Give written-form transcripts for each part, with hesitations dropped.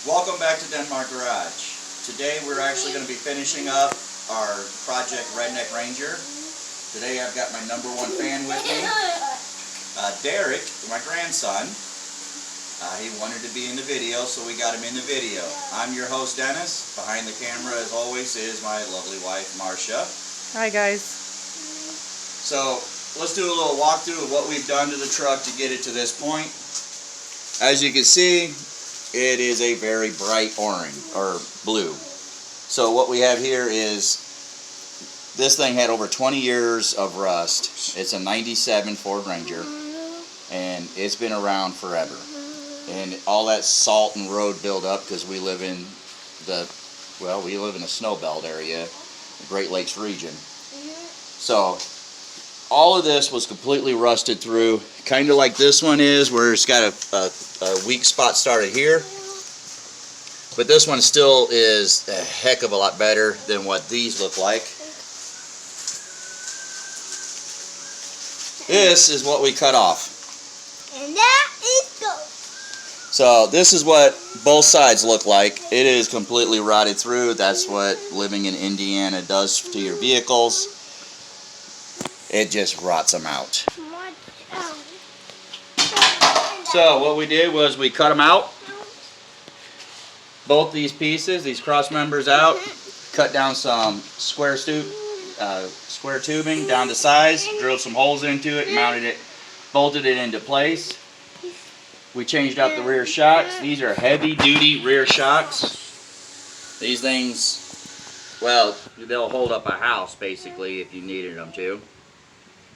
Welcome back to Denmark Garage. Today we're actually going to be finishing up our project Redneck Ranger. Today I've got my #1 fan with me, Derek, my grandson. He wanted to be in the video, so we got him in the video. I'm your host, Dennis. Behind the camera, as always, is my lovely wife, Marcia. Hi, guys. So let's do a little walkthrough of what we've done to the truck to get it to this point. As you can see, it is a very bright orange or blue. So what we have here is this thing had over 20 years of rust. It's a 97 Ford Ranger and it's been around forever. And all that salt and road buildup because we live in the snow belt area, the Great Lakes region. So all of this was completely rusted through, kind of like this one is, where it's got a weak spot started here. But this one still is a heck of a lot better than what these look like. This is what we cut off. And that is gold. So this is what both sides look like. It is completely rotted through. That's what living in Indiana does to your vehicles. It just rots them out. So what we did was we cut them out. Both these pieces, these cross members out. Cut down some square tubing down to size. Drilled some holes into it, mounted it, bolted it into place. We changed out the rear shocks. These are heavy duty rear shocks. These things, well, they'll hold up a house basically if you needed them to.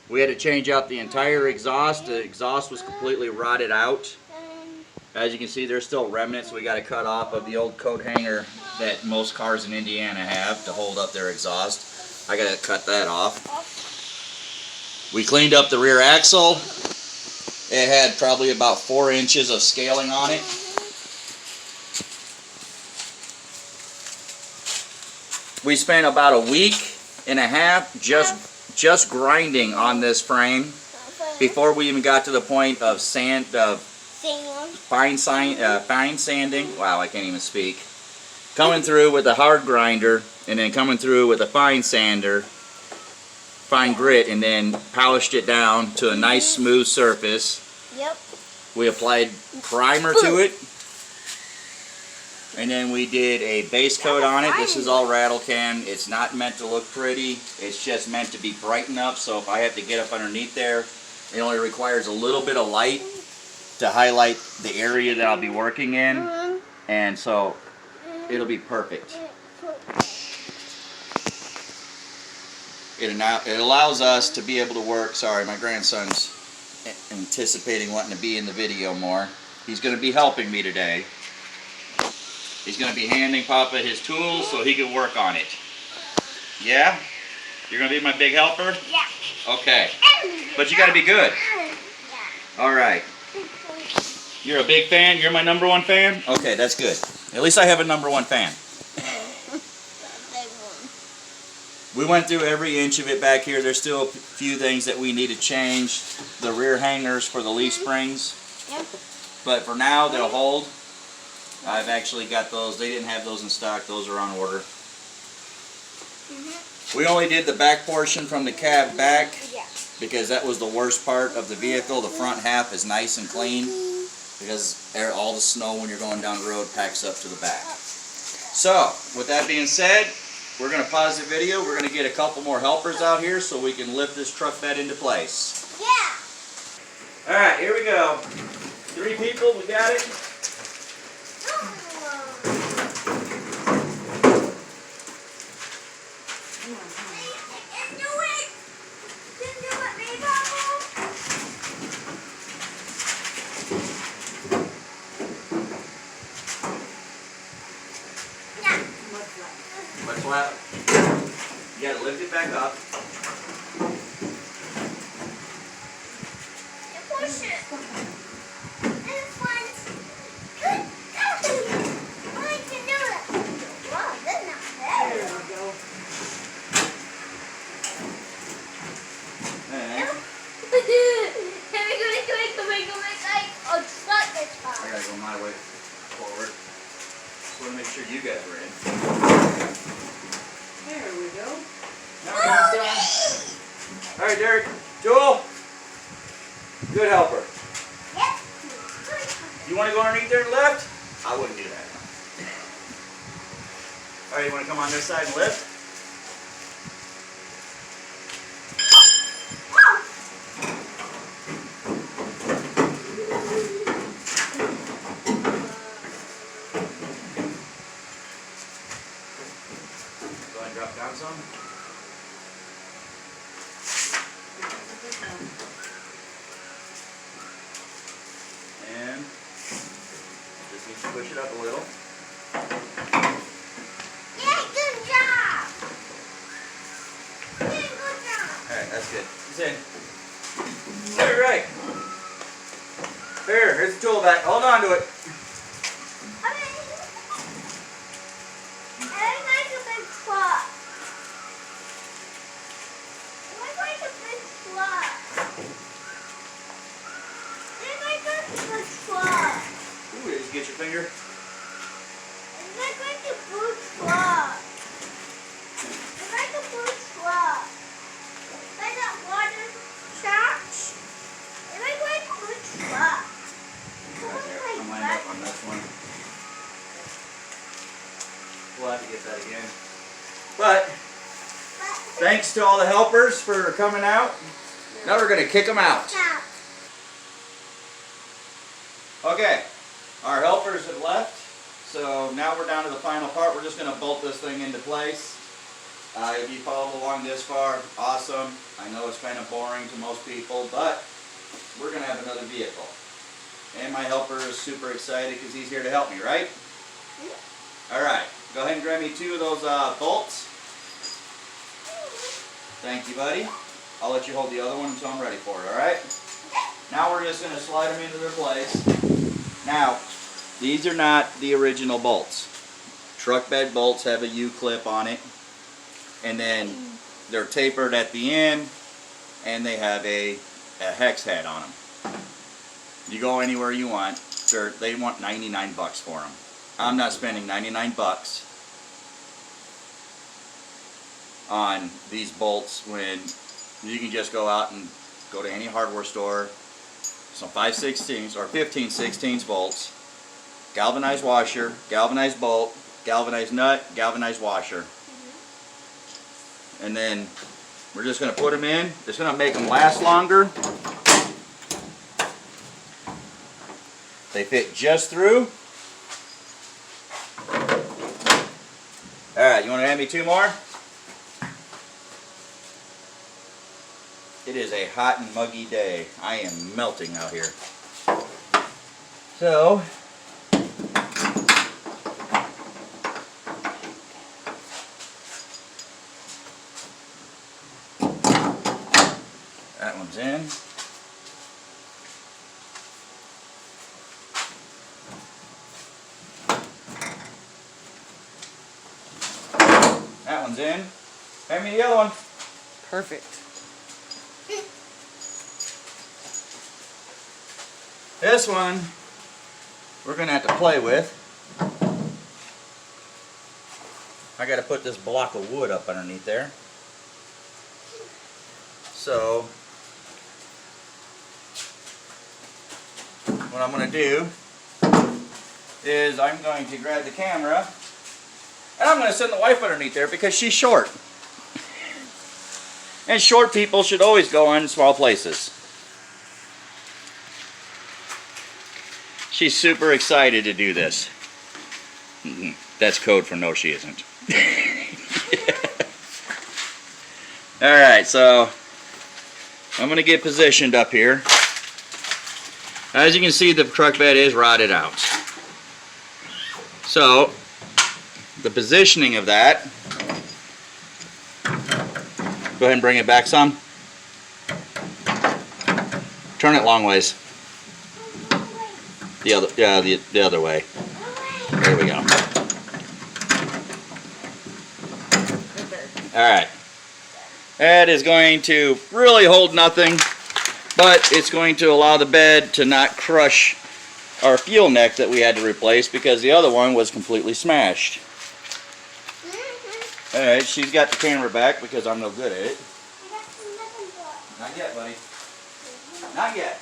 We had to change out the entire exhaust. The exhaust was completely rotted out. As you can see, there's still remnants we got to cut off of the old coat hanger that most cars in Indiana have to hold up their exhaust. I got to cut that off. We cleaned up the rear axle. It had probably about 4 inches of scaling on it. We spent about a week and a half just grinding on this frame before we even got to the point of fine sanding. Wow, I can't even speak. Coming through with a hard grinder and then coming through with a fine sander, fine grit, and then polished it down to a nice smooth surface. Yep. We applied primer to it. And then we did a base coat on it. This is all rattle can. It's not meant to look pretty. It's just meant to be bright enough. So if I have to get up underneath there, it only requires a little bit of light to highlight the area that I'll be working in. And so it'll be perfect. It allows us to be able to work. Sorry, my grandson's anticipating wanting to be in the video more. He's going to be helping me today. He's going to be handing Papa his tools so he can work on it. Yeah? You're going to be my big helper? Yeah. Okay. But you got to be good. Yeah. All right. You're a big fan? You're my #1 fan? Okay, that's good. At least I have a #1 fan. We went through every inch of it back here. There's still a few things that we need to change. The rear hangers for the leaf springs. Yep. But for now, they'll hold. I've actually got those. They didn't have those in stock. Those are on order. We only did the back portion from the cab back because that was the worst part of the vehicle. The front half is nice and clean because all the snow when you're going down the road packs up to the back. So, with that being said, we're going to pause the video. We're going to get a couple more helpers out here so we can lift this truck bed into place. Yeah. All right, here we go. 3 people, we got it. What's flat? You gotta lift it back up. Push it. I gotta go my way forward. Just want to make sure you guys are in. There we go. Now we're done. All right, Derek. Joel. Good helper. Yep. You want to go underneath there and lift? I wouldn't do that. All right, you want to come on this side and lift? Go ahead and drop down some. And just need to push it up a little. Yeah, good job. Yeah, good job. Alright, that's good. He's in. All right. Here, here's the tool back. Hold on to it. Ooh, did you get your finger? I'm lined up on this one. We'll have to get that again. But thanks to all the helpers for coming out. Now we're going to kick them out. Okay, our helpers have left, so now we're down to the final part. We're just going to bolt this thing into place. If you followed along this far, awesome. I know it's kind of boring to most people, but we're going to have another vehicle. And my helper is super excited because he's here to help me, right? Alright, go ahead and grab me 2 of those bolts. Thank you, buddy. I'll let you hold the other one until I'm ready for it, alright? Now we're just going to slide them into their place. Now, these are not the original bolts. Truck bed bolts have a U-clip on it. And then they're tapered at the end. And they have a hex head on them. You go anywhere you want. They want 99 bucks for them. I'm not spending 99 bucks on these bolts when you can just go out and go to any hardware store. Some 5/16 or 15/16 bolts, galvanized washer, galvanized bolt, galvanized nut, galvanized washer. And then we're just going to put them in. It's going to make them last longer. They fit just through. Alright, you want to hand me 2 more? It is a hot and muggy day. I am melting out here. So, that one's in. That one's in. Hand me the other one. Perfect. This one we're going to have to play with. I got to put this block of wood up underneath there. So what I'm going to do is I'm going to grab the camera and I'm going to send the wife underneath there because she's short. And short people should always go in small places. She's super excited to do this. That's code for no, she isn't. Alright, so I'm going to get positioned up here. As you can see, the truck bed is rotted out. So, the positioning of that, go ahead and bring it back some. Turn it long ways. The other, yeah, the other way. There we go. Alright. That is going to really hold nothing, but it's going to allow the bed to not crush our fuel neck that we had to replace because the other one was completely smashed. Alright, she's got the camera back because I'm no good at it. Not yet, buddy. Not yet.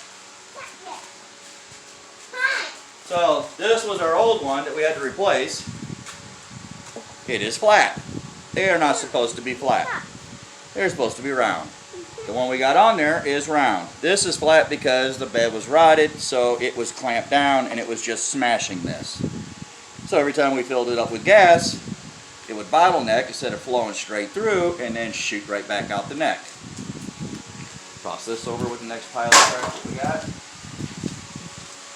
So, this was our old one that we had to replace. It is flat. They are not supposed to be flat. They're supposed to be round. The one we got on there is round. This is flat because the bed was rotted, so it was clamped down and it was just smashing this. So every time we filled it up with gas, it would bottleneck instead of flowing straight through and then shoot right back out the neck. Toss this over with the next pile of parts that we got.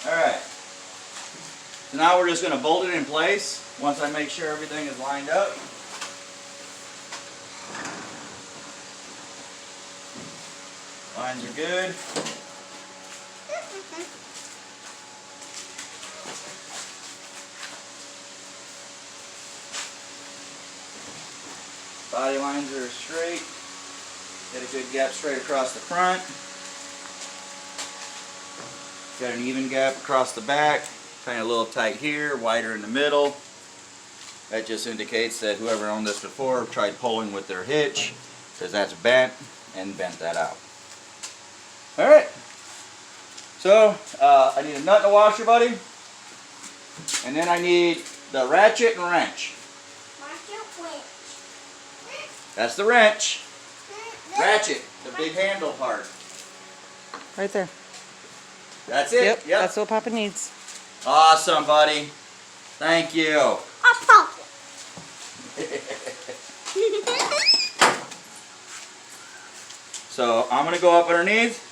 Alright. So now we're just going to bolt it in place once I make sure everything is lined up. Lines are good. Body lines are straight. Get a good gap straight across the front. Got an even gap across the back. Kind of a little tight here, wider in the middle. That just indicates that whoever owned this before tried pulling with their hitch, because that's bent, and bent that out. Alright. So, I need a nut and a washer, buddy. And then I need the ratchet and wrench. That's the wrench. Ratchet, the big handle part. Right there. That's it. Yep, that's what Papa needs. Awesome, buddy. Thank you. So I'm gonna go up underneath.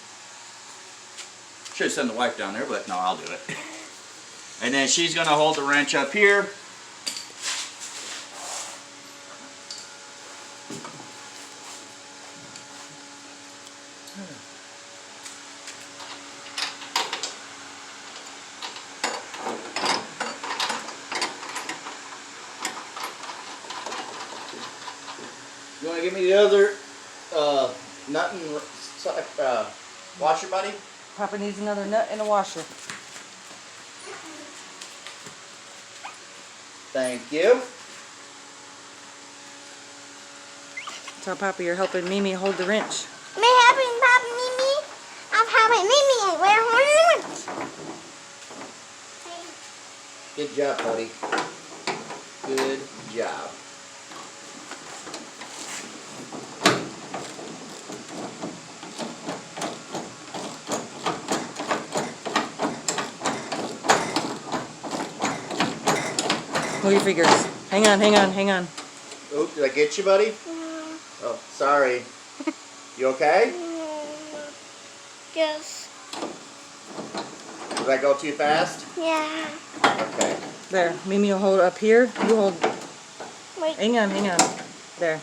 Should send the wife down there, but no, I'll do it. And then she's gonna hold the wrench up here. You want to give me the other nut and washer, buddy? Papa needs another nut and a washer. Thank you. Tell Papa you're helping Mimi hold the wrench. Me helping Papa Mimi. I'm helping Mimi. We're holding. Good job, buddy. Good job. Move your fingers. Hang on, hang on, hang on. Oop, did I get you, buddy? Oh, sorry. You okay? Yes. Did I go too fast? Yeah. Okay. There. Mimi will hold up here. You hold. Wait. Hang on, hang on. There.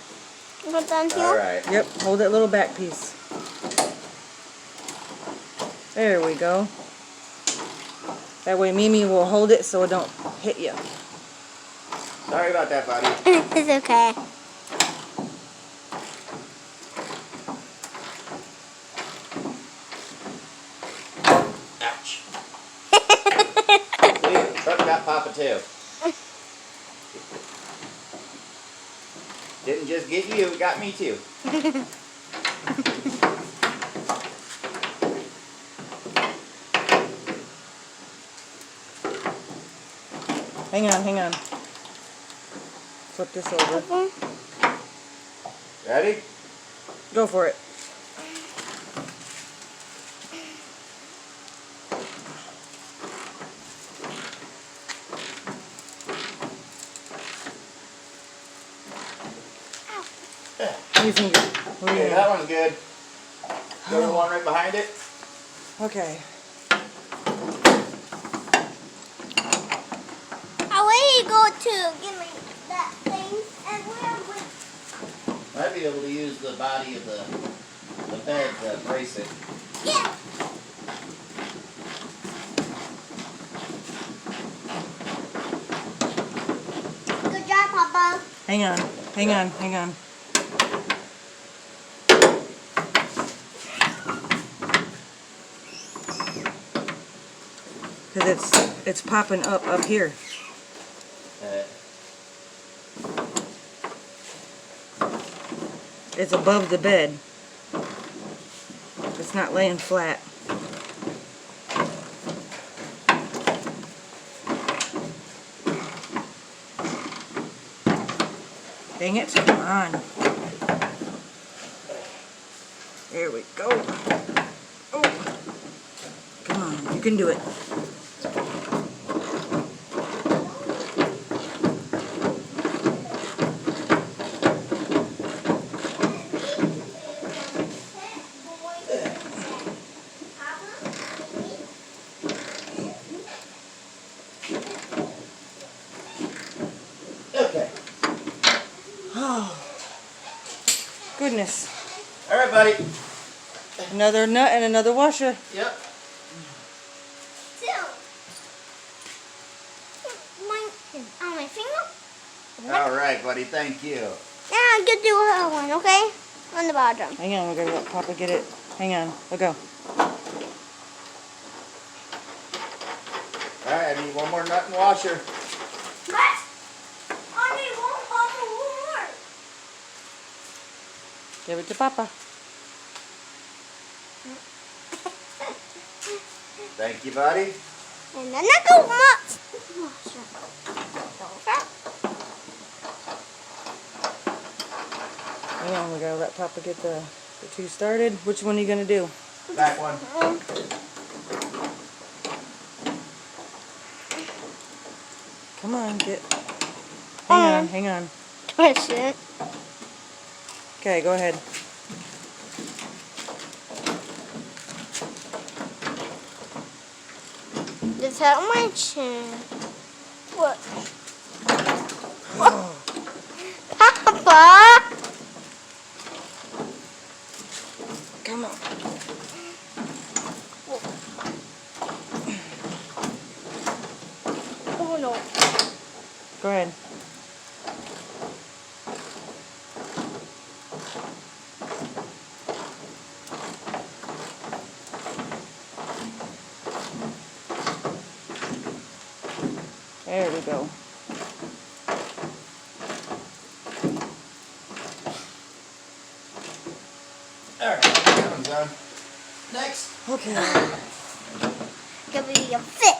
Put down here. All right. Yep, hold that little back piece. There we go. That way Mimi will hold it so it don't hit you. Sorry about that, buddy. It's okay. Ouch. See, the truck got Papa too. Didn't just get you, it got me too. Hang on, hang on. Flip this over. Ready? Go for it. Move your finger. Move your Okay, hand. that one's good. Go to the one right behind it. Okay. Where you go to? Give me that thing. And where we? Might be able to use the body of the bed to brace it. Yeah. Good job, Papa. Hang on, hang on, hang on. because it's popping up here. It's above the bed. It's not laying flat. Dang it, come on. There we go. Oh, come on, you can do it. Okay. Oh, goodness. All right, buddy. Another nut and another washer. Yep. On my finger. All right, buddy. Thank you. Now I'm gonna do her one, okay? On the bottom. Hang on, we're gonna let Papa get it. Hang on, we'll go. All right, I need one more nut and washer. What? I need one more. Give it to Papa. Thank you, buddy. And then I go much. Hang on, we gotta let Papa get the two started. Which one are you gonna do? Back one. Come on, get. Hang on, hang on. Push it. Okay, go ahead. Just help my chin. What? Papa! Come on. Oh no. Go ahead. There we go. All right, that one's done. Next. Okay. Gonna be a fit.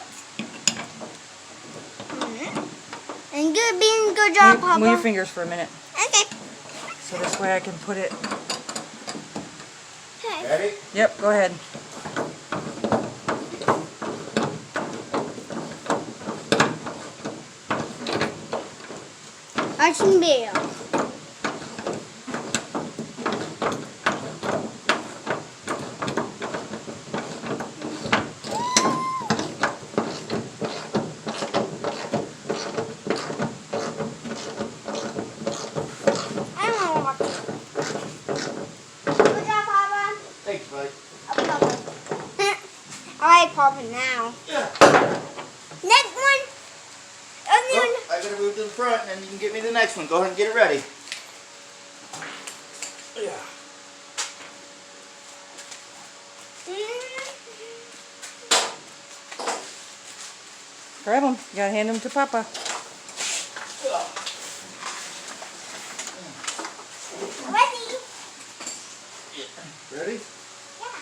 And good job, Papa. Move your fingers for a minute. Okay. So this way I can put it. Okay. Ready? Yep, go ahead. Arching Bear. Thanks, buddy. Alright, Papa, now. Yeah. Next one. Oh, I gotta move to the front, and then you can get me the next one. Go ahead and get it ready. Yeah. Grab them. You gotta hand them to Papa. Ready? Ready? Yeah.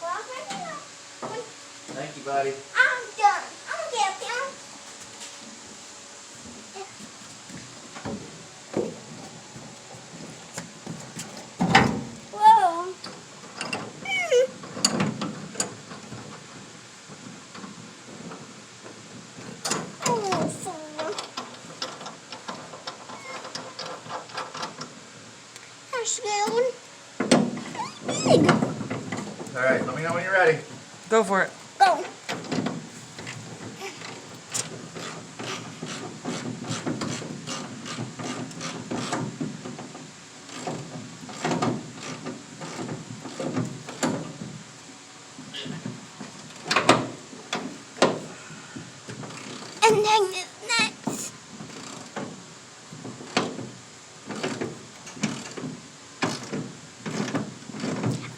Well, I'm ready now. Thank you, buddy. I'm done. I'm gonna get him. Whoa. Oh, so. That's good. All right, let me know when you're ready. Go for it. Go. And then next.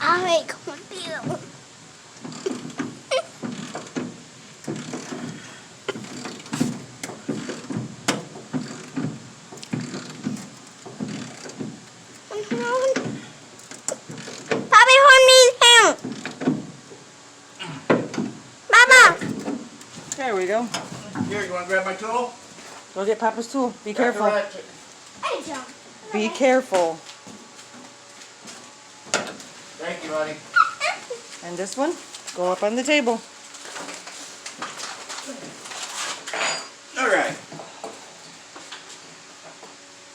I'll make one deal. go. Here, you want to grab my tool? Go get Papa's tool. Be Grab the careful. ratchet. I jump. Be careful. Thank you, buddy. And this one, go up on the table. All right.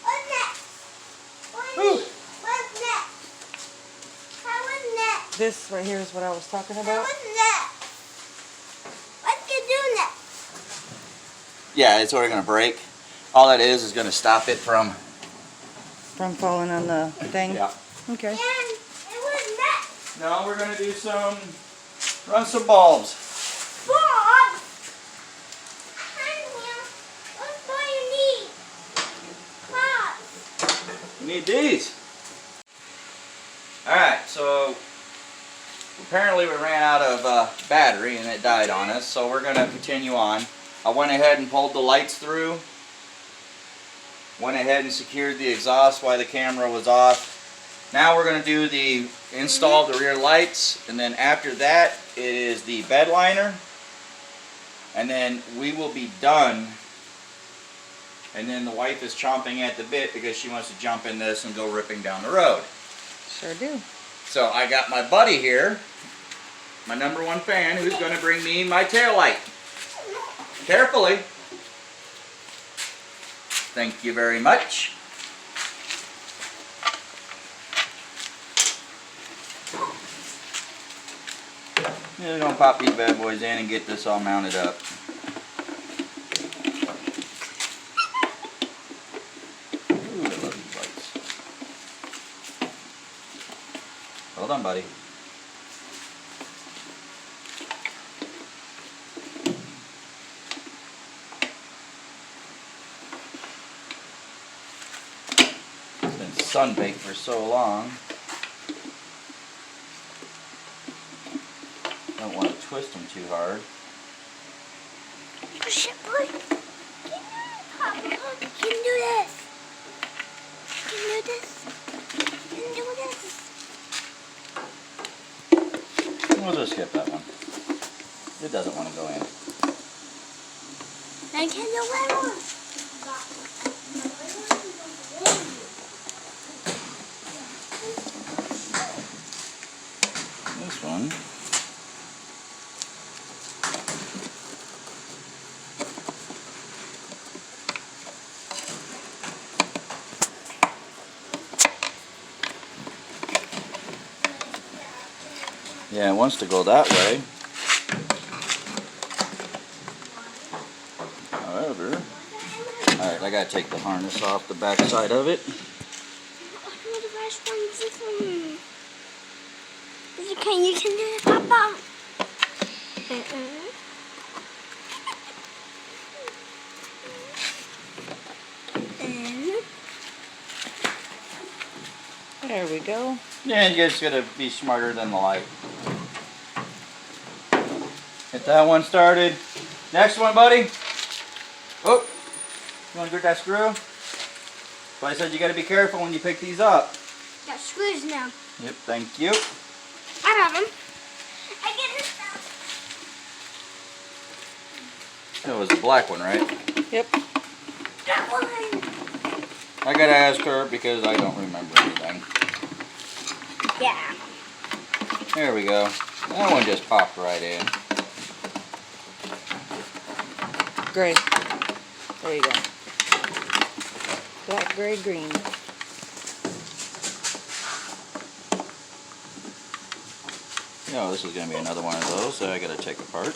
What's next? Whew. What's next? How was next? This right here is what I was talking How about. was next? What you do next? Yeah, it's already going to break. All that is going to stop it from... From falling on the thing. Yeah. Okay. And it was next. Now we're going to do some... Run some bulbs. Bob! What more you need? Bob! We need these. Alright, so... Apparently we ran out of battery and it died on us, so we're going to continue on. I went ahead and pulled the lights through. Went ahead and secured the exhaust while the camera was off. Now we're going to do the install of the rear lights, and then after that it is the bed liner, and then we will be done. And then the wife is chomping at the bit because she wants to jump in this and go ripping down the road. Sure do. So I got my buddy here, my #1 fan, who's going to bring me my tail light. Carefully. Thank you very much. We're going to pop these bad boys in and get this all mounted up. Ooh, I love these lights. Hold on, buddy. It's been sunbaked for so long. Don't want to twist them too hard. Push it, boy. Papa, you can do this. You can do this. You can do this. We'll just skip that one. It doesn't want to go in. I can do that one. This one. Yeah, it wants to go that way. However, alright, I gotta take the harness off the back side of it. You can do it, Papa. There we go. Yeah, you just gotta be smarter than the light. Get that one started. Next one, buddy. Oh, you wanna get that screw? So I said you gotta be careful when you pick these up. Got screws now. Yep, thank you. I have them. I get this stuff. That was the black one, right? Yep. That one. I gotta ask her because I don't remember anything. Yeah. There we go. That one just popped right in. Gray. There you go. Black, gray, green. You know, this is gonna be another one of those that I gotta take apart.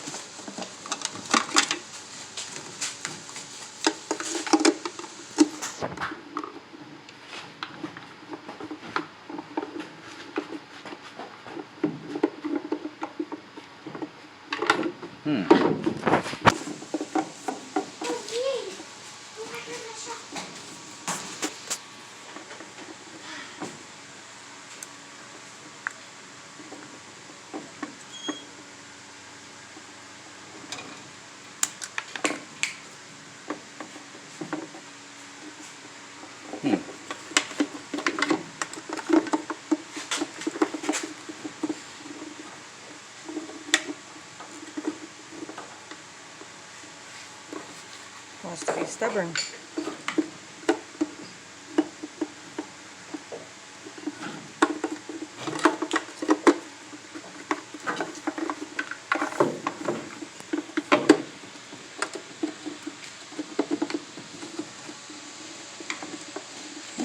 Wants to be stubborn.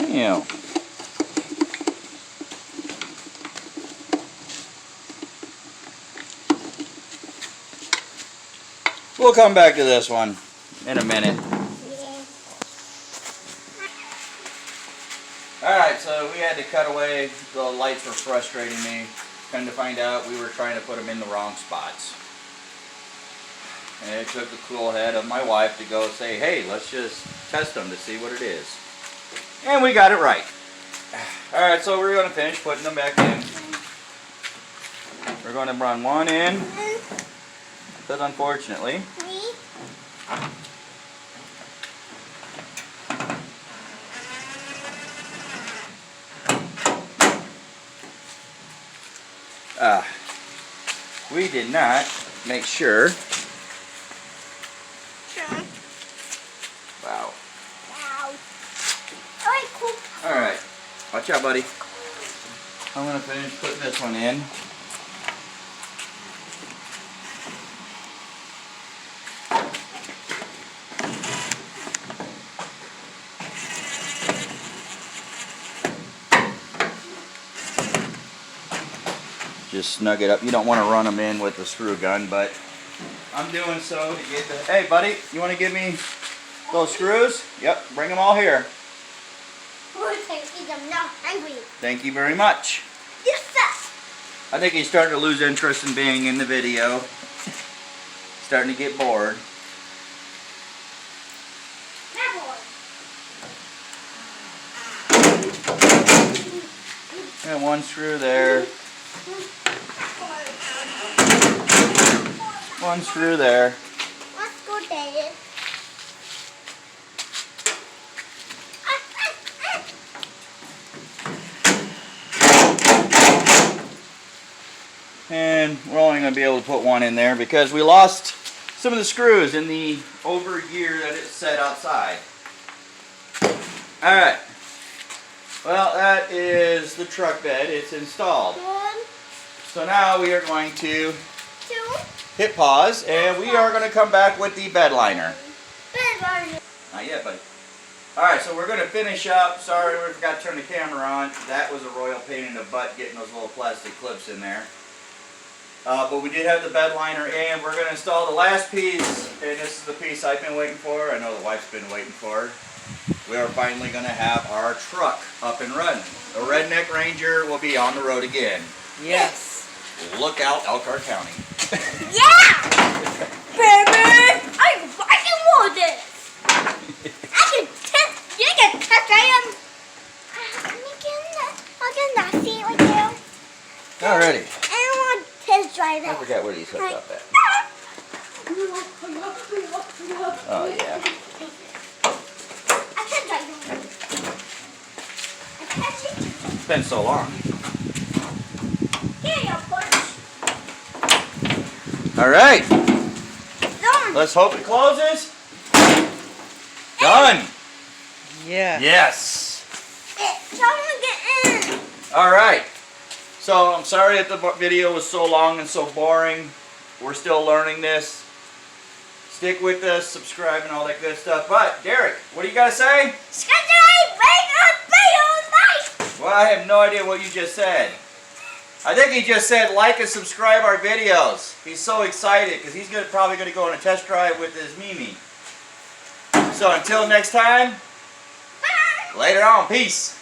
Yeah. We'll come back to this one in a minute. Alright, so we had to cut away. The lights were frustrating me. Come to find out, we were trying to put them in the wrong spots. And it took the cool head of my wife to go say, hey, let's just test them to see what it is. And we got it right. Alright, so we're going to finish putting them back in. We're going to run one in, because unfortunately, we did not make sure. Wow. Alright, cool. Alright, watch out, buddy. I'm going to finish putting this one in. Just snug it up. You don't want to run them in with the screw gun, but I'm doing so to get the... Hey, buddy, you want to give me those screws? Yep, bring them all here. I'm not hungry. Thank you very much. Yes, sir. I think he's starting to lose interest in being in the video. Starting to get bored. And one screw there. One screw there. Let's go, Dad. And we're only going to be able to put one in there because we lost some of the screws in the over gear that it set outside. Alright. Well, that is the truck bed. It's installed. So now we are going to hit pause and we are going to come back with the bed liner. Not yet, buddy. Alright, so we're going to finish up. Sorry, we forgot to turn the camera on. That was a royal pain in the butt getting those little plastic clips in there. But we did have the bed liner and we're going to install the last piece. And this is the piece I've been waiting for. I know the wife's been waiting for. We are finally going to have our truck up and running. The Redneck Ranger will be on the road again. Yes. Look out, Elkhart County. Yeah! Baby! I can hold this! I can touch I can see it like you. Alrighty. I don't want his drive I out. forgot where he's hooked up at. Oh yeah. I can drive it. It's been so long. Here you go, Alright. Done. Let's hope it closes. Done. Yeah. Yes. Someone get in. Alright. So I'm sorry that the video was so long and so boring. We're still learning this. Stick with us, subscribe and all that good stuff. But Derek, what do you got to say? Well, I have no idea what you just said. I think he just said like and subscribe our videos. He's so excited because he's probably going to go on a test drive with his Mimi. So until next time, later on, peace.